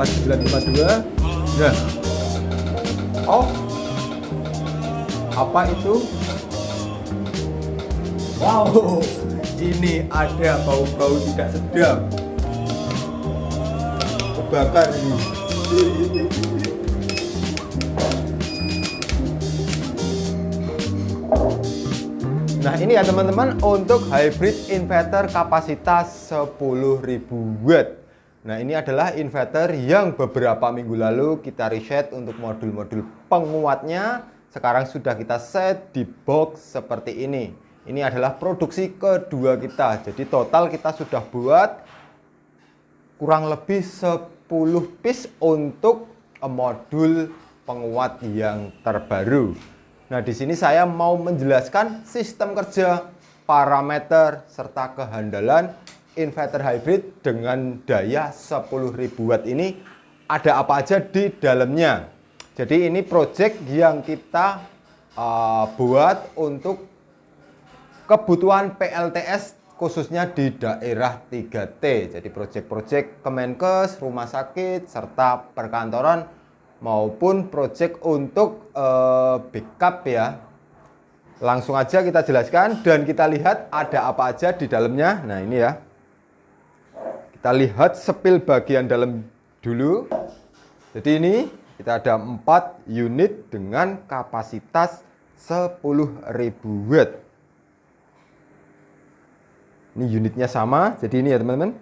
4952. Nah, off. Apa itu? Wow, ini ada bau-bau tidak sedap. Kebakar ini. Nah, ini ya teman-teman untuk hybrid inverter kapasitas 10.000 watt. Nah, ini adalah inverter yang beberapa minggu lalu kita riset untuk modul-modul penguatnya. Sekarang sudah kita set di box seperti ini. Ini adalah produksi kedua kita. Jadi total kita sudah buat kurang lebih 10 piece untuk modul penguat yang terbaru. Nah, di sini saya mau menjelaskan sistem kerja, parameter, serta kehandalan inverter hybrid dengan daya 10.000 watt ini ada apa aja di dalamnya. Jadi ini project yang kita buat untuk kebutuhan PLTS khususnya di daerah 3T. Jadi project-project Kemenkes, rumah sakit, serta perkantoran maupun project untuk backup ya. Langsung aja kita jelaskan dan kita lihat ada apa aja di dalamnya. Nah, ini ya. Kita lihat sepil bagian dalam dulu. Jadi ini kita ada 4 unit dengan kapasitas 10.000 watt. Ini unitnya sama. Jadi ini ya teman-teman.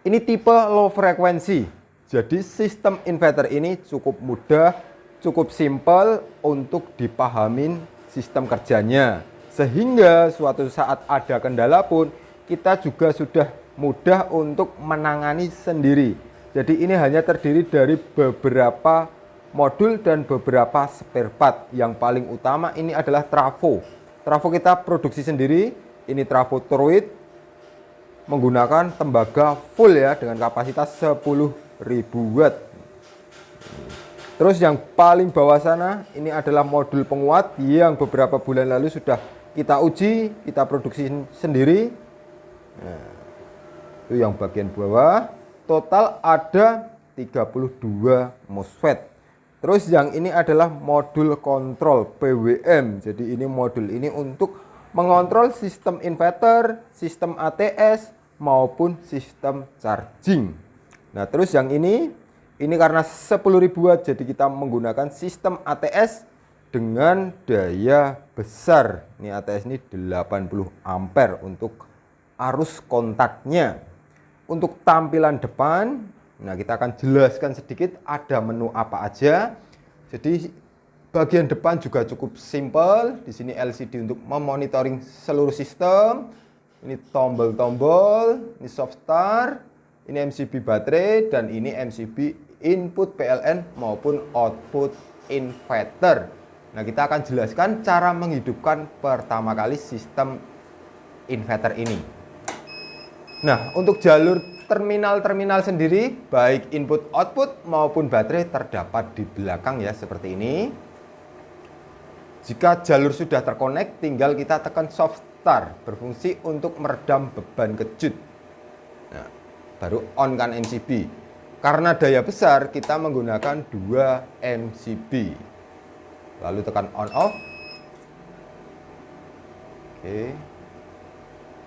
Ini tipe low frekuensi. Jadi sistem inverter ini cukup mudah, cukup simpel untuk dipahamin sistem kerjanya. Sehingga suatu saat ada kendala pun kita juga sudah mudah untuk menangani sendiri. Jadi ini hanya terdiri dari beberapa modul dan beberapa spare part. Yang paling utama ini adalah trafo. Trafo kita produksi sendiri. Ini trafo Toroid menggunakan tembaga full ya dengan kapasitas 10.000 watt. Terus yang paling bawah sana ini adalah modul penguat yang beberapa bulan lalu sudah kita uji, kita produksi sendiri. Nah, itu yang bagian bawah. Total ada 32 MOSFET. Terus yang ini adalah modul kontrol PWM. Jadi ini modul ini untuk mengontrol sistem inverter, sistem ATS maupun sistem charging. Nah, terus yang ini karena 10.000 watt, jadi kita menggunakan sistem ATS dengan daya besar. Ini ATS ini 80 ampere untuk arus kontaknya. Untuk tampilan depan, nah kita akan jelaskan sedikit ada menu apa aja. Jadi bagian depan juga cukup simple. Di sini LCD untuk memonitoring seluruh sistem. Ini tombol-tombol, ini soft start, ini MCB baterai, dan ini MCB input PLN maupun output inverter. Nah, kita akan jelaskan cara menghidupkan pertama kali sistem inverter ini. Nah, untuk jalur terminal-terminal sendiri, baik input output maupun baterai terdapat di belakang ya, seperti ini. Jika jalur sudah terkonek, tinggal kita tekan soft start, berfungsi untuk meredam beban kejut. Nah, baru on kan MCB. Karena daya besar, kita menggunakan 2 MCB. Lalu tekan on off. Oke.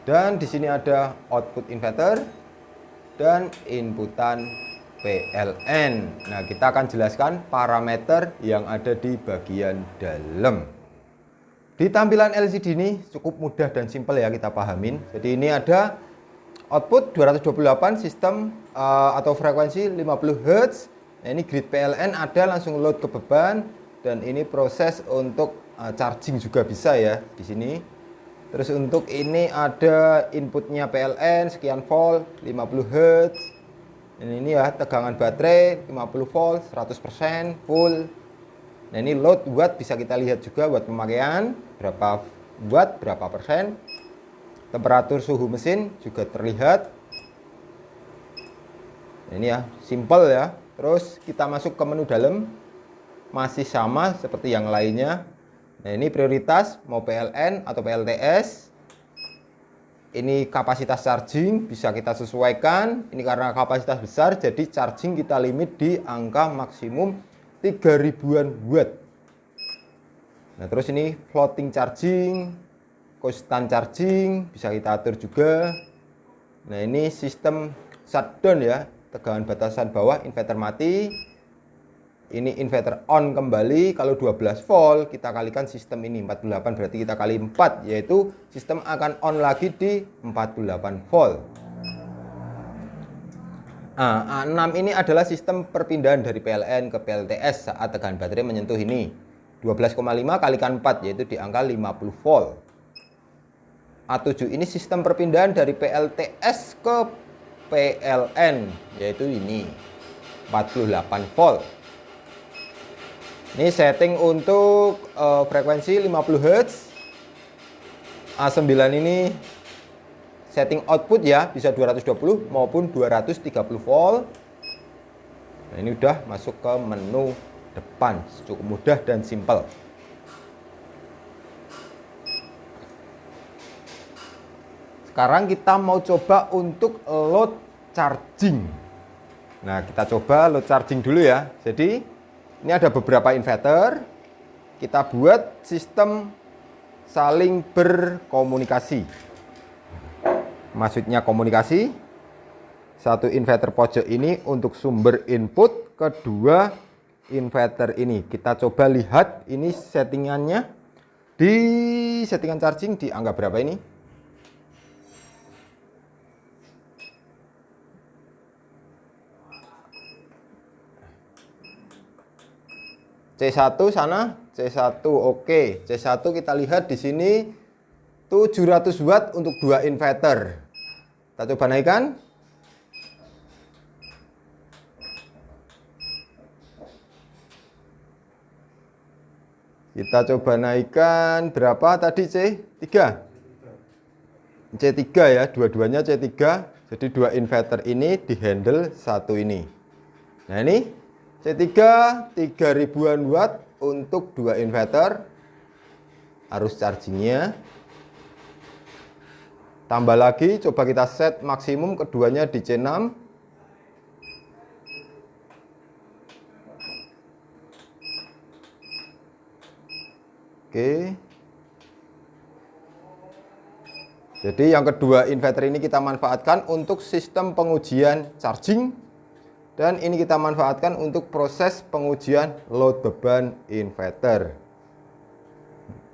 Dan di sini ada output inverter dan inputan PLN. Nah, kita akan jelaskan parameter yang ada di bagian dalam. Di tampilan LCD ini cukup mudah dan simpel ya kita pahamin. Jadi ini ada output 228 sistem atau frekuensi 50 Hz. Nah, ini grid PLN ada langsung load ke beban, dan ini proses untuk charging juga bisa ya di sini. Terus untuk ini ada inputnya PLN sekian volt 50 Hz. Ini ya tegangan baterai 50 volt 100% full. Nah, ini load watt bisa kita lihat juga buat pemakaian berapa watt berapa persen. Temperatur suhu mesin juga terlihat. Nah, ini ya simple ya. Terus kita masuk ke menu dalam, masih sama seperti yang lainnya. Nah, ini prioritas mau PLN atau PLTS. Ini kapasitas charging bisa kita sesuaikan. Ini karena kapasitas besar, jadi charging kita limit di angka maksimum 3000-an watt. Nah, terus ini floating charging, constant charging bisa kita atur juga. Nah, ini sistem shutdown ya, tegangan batasan bawah inverter mati. Ini inverter on kembali. Kalau 12 volt kita kalikan sistem ini 48, berarti kita kali 4, yaitu sistem akan on lagi di 48 volt. Nah, A6 ini adalah sistem perpindahan dari PLN ke PLTS saat tegangan baterai menyentuh ini 12,5 kalikan 4, yaitu di angka 50 volt. A7 ini sistem perpindahan dari PLTS ke PLN, yaitu ini 48 volt. Ini setting untuk frekuensi 50 Hz. A9 ini setting output ya, bisa 220 maupun 230 volt. Nah, ini udah masuk ke menu depan, cukup mudah dan simpel. Sekarang kita mau coba untuk load charging. Nah, kita coba load charging dulu ya. Jadi ini ada beberapa inverter. Kita buat sistem saling berkomunikasi. Maksudnya komunikasi. Satu inverter pojok ini untuk sumber input, kedua inverter ini. Kita coba lihat ini settingannya. Di settingan charging di angka berapa ini? C1 sana, C1 oke. C1 kita lihat di sini 700 watt untuk 2 inverter. Kita coba naikkan. Kita coba naikkan berapa tadi C3? C3 ya, dua-duanya C3. Jadi 2 inverter ini dihandle satu ini. Nah, ini C3 3000-an watt untuk 2 inverter. Arus chargingnya. Tambah lagi, coba kita set maksimum keduanya di C6. Oke. Jadi yang kedua inverter ini kita manfaatkan untuk sistem pengujian charging. Dan ini kita manfaatkan untuk proses pengujian load beban inverter.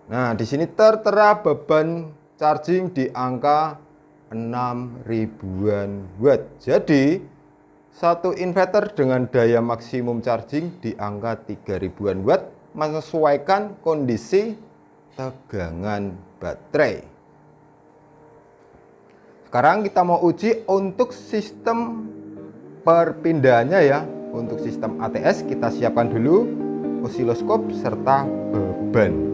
Nah, di sini tertera beban charging di angka 6000-an watt. Jadi, satu inverter dengan daya maksimum charging di angka 3000-an watt menyesuaikan kondisi tegangan baterai. Sekarang kita mau uji untuk sistem perpindahannya ya. Untuk sistem ATS kita siapkan dulu osiloskop serta beban.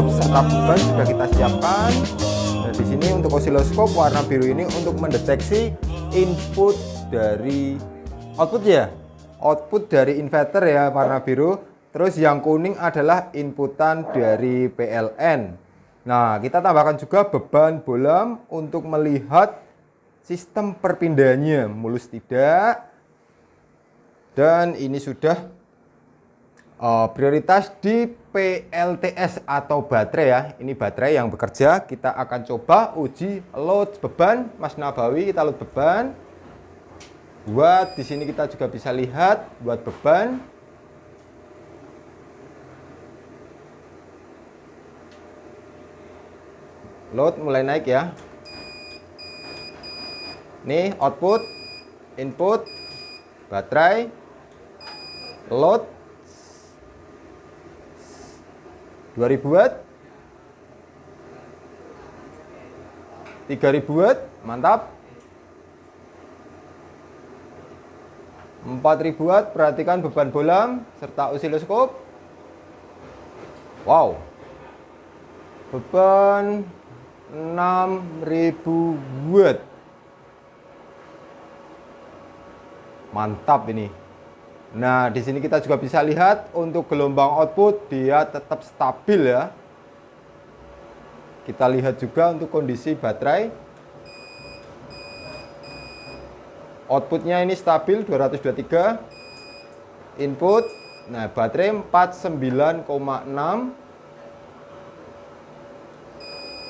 Serta beban sudah kita siapkan. Nah, di sini untuk osiloskop warna biru ini untuk mendeteksi input dari output ya, output dari inverter ya, warna biru. Terus yang kuning adalah inputan dari PLN. Nah, kita tambahkan juga beban bolam untuk melihat sistem perpindahannya mulus tidak. Dan ini sudah prioritas di PLTS atau baterai ya. Ini baterai yang bekerja. Kita akan coba uji load beban. Mas Nabawi, kita load beban. Buat di sini kita juga bisa lihat buat beban. Load mulai naik ya. Nih output, input, baterai, load 2000 watt, 3000 watt, mantap. 4000 watt. Perhatikan beban bolam serta osiloskop. Wow, beban 6000 watt. Mantap ini. Nah, di sini kita juga bisa lihat untuk gelombang output dia tetap stabil ya. Kita lihat juga untuk kondisi baterai. Outputnya ini stabil 223. Input, nah baterai 49,6.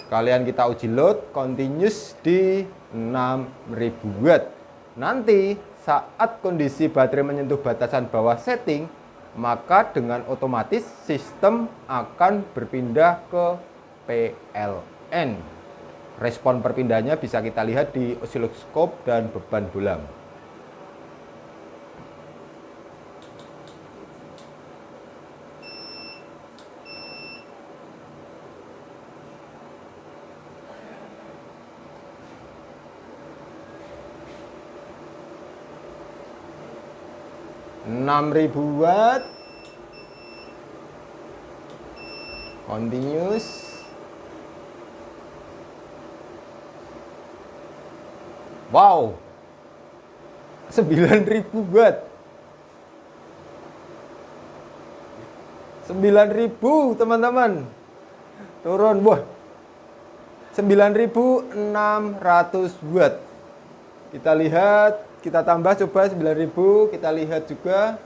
Kalian kita uji load continuous di 6000 watt. Nanti saat kondisi baterai menyentuh batasan bawah setting, maka dengan otomatis sistem akan berpindah ke PLN. Respon perpindahannya bisa kita lihat di osiloskop dan beban bolam. Ribu watt continuous. Wow, 9000 watt. 9000 teman-teman. Turun, wah. 9600 watt. Kita lihat, kita tambah coba 9000, kita lihat juga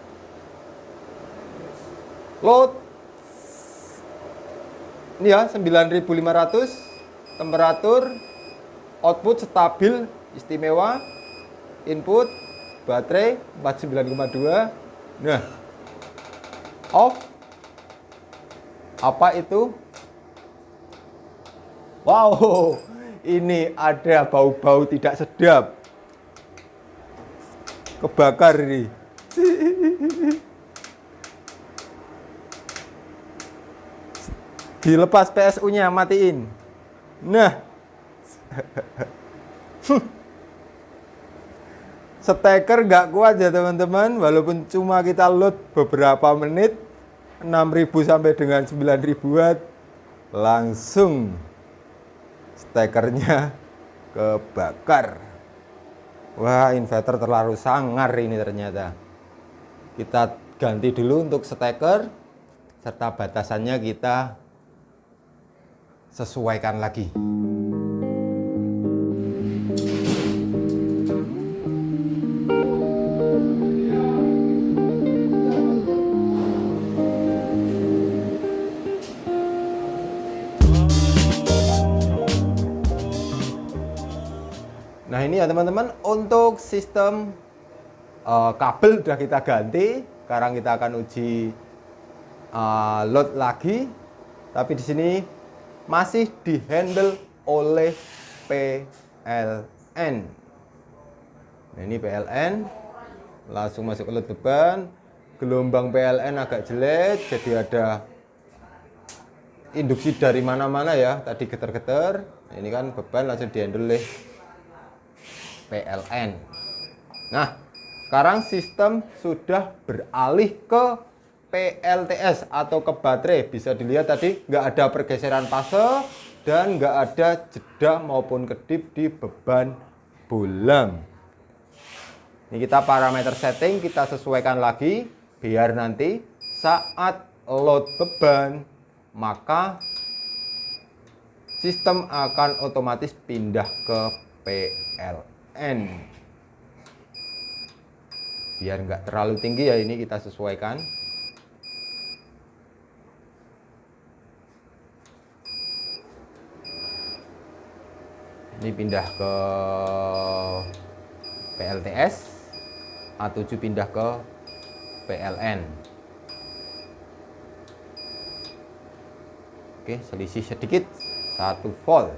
load ini ya 9500, temperatur, output stabil istimewa, input baterai 49,2. Nah, off. Apa itu? Wow, ini ada bau-bau tidak sedap. Kebakar ini. Dilepas PSU-nya, matiin. Nah. Steker nggak kuat ya teman-teman, walaupun cuma kita load beberapa menit, 6000 sampai dengan 9000 watt, langsung stekernya kebakar. Wah, inverter terlalu sangar ini ternyata. Kita ganti dulu untuk steker, serta batasannya kita sesuaikan lagi. Nah ini ya teman-teman, untuk sistem kabel sudah kita ganti. Sekarang kita akan uji load lagi, tapi di sini masih dihandle oleh PLN. Nah, ini PLN, langsung masuk ke load beban. Gelombang PLN agak jelek, jadi ada induksi dari mana-mana ya. Tadi getar-getar, ini kan beban langsung dihandle oleh PLN. Nah, sekarang sistem sudah beralih ke PLTS atau ke baterai. Bisa dilihat tadi nggak ada pergeseran fase dan nggak ada jeda maupun kedip di beban bolam. Ini kita parameter setting kita sesuaikan lagi biar nanti saat load beban maka sistem akan otomatis pindah ke PLN. Biar nggak terlalu tinggi ya, ini kita sesuaikan. Ini pindah ke PLTS, A7 pindah ke PLN. Oke, selisih sedikit 1 volt.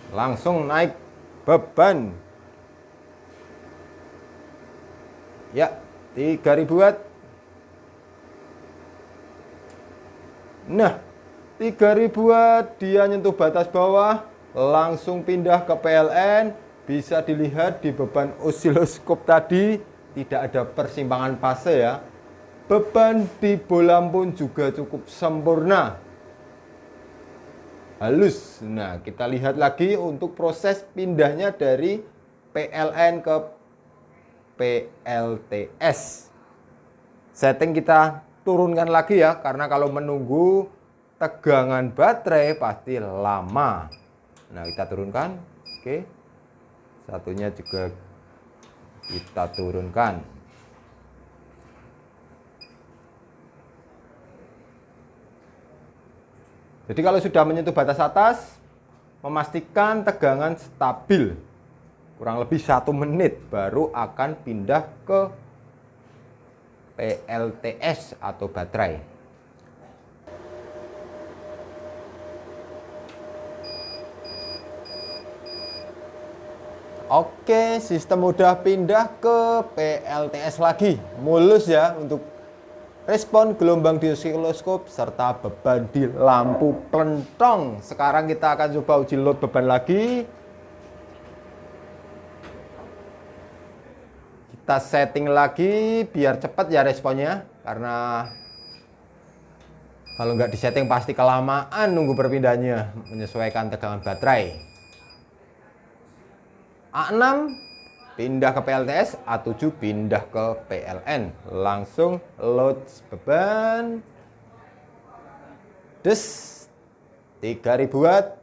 Langsung naik beban. Ya, 3000 watt. Nah, 3000 watt dia nyentuh batas bawah, langsung pindah ke PLN. Bisa dilihat di beban osiloskop tadi tidak ada persimpangan fase ya. Beban di bolam pun juga cukup sempurna, halus. Nah, kita lihat lagi untuk proses pindahnya dari PLN ke PLTS. Setting kita turunkan lagi ya, karena kalau menunggu tegangan baterai pasti lama. Nah, kita turunkan. Oke. Satunya juga kita turunkan. Jadi kalau sudah menyentuh batas atas, memastikan tegangan stabil. Kurang lebih 1 menit baru akan pindah ke PLTS atau baterai. Oke, sistem udah pindah ke PLTS lagi. Mulus ya untuk respon gelombang di osiloskop serta beban di lampu pelentong. Sekarang kita akan coba uji load beban lagi. Kita setting lagi biar cepat ya responnya, karena kalau nggak disetting pasti kelamaan nunggu perpindahannya, menyesuaikan tegangan baterai. A6 pindah ke PLTS, A7 pindah ke PLN. Langsung load beban. Des 3000 watt.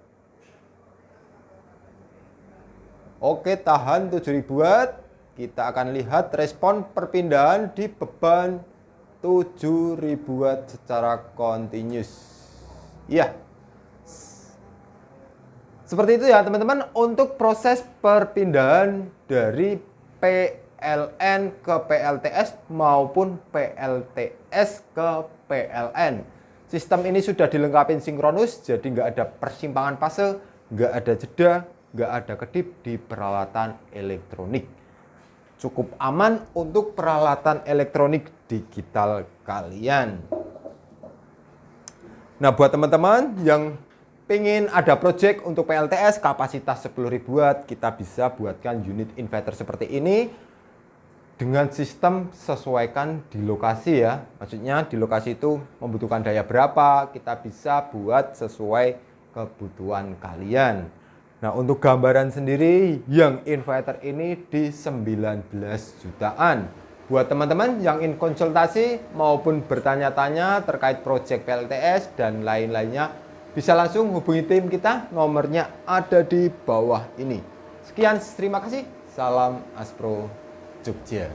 Oke, tahan 7000 watt. Kita akan lihat respon perpindahan di beban 7000 watt secara continuous. Ya. Seperti itu ya teman-teman untuk proses perpindahan dari PLN ke PLTS maupun PLTS ke PLN. Sistem ini sudah dilengkapi sinkronus, jadi nggak ada persimpangan fase, nggak ada jeda, nggak ada kedip di peralatan elektronik. Cukup aman untuk peralatan elektronik digital kalian. Nah, buat teman-teman yang pengen ada project untuk PLTS kapasitas 10.000 watt, kita bisa buatkan unit inverter seperti ini dengan sistem sesuaikan di lokasi ya. Maksudnya di lokasi itu membutuhkan daya berapa, kita bisa buat sesuai kebutuhan kalian. Nah, untuk gambaran sendiri yang inverter ini di 19 jutaan. Buat teman-teman yang ingin konsultasi maupun bertanya-tanya terkait project PLTS dan lain-lainnya, bisa langsung hubungi tim kita, nomornya ada di bawah ini. Sekian, terima kasih. Salam Aspro Jogja.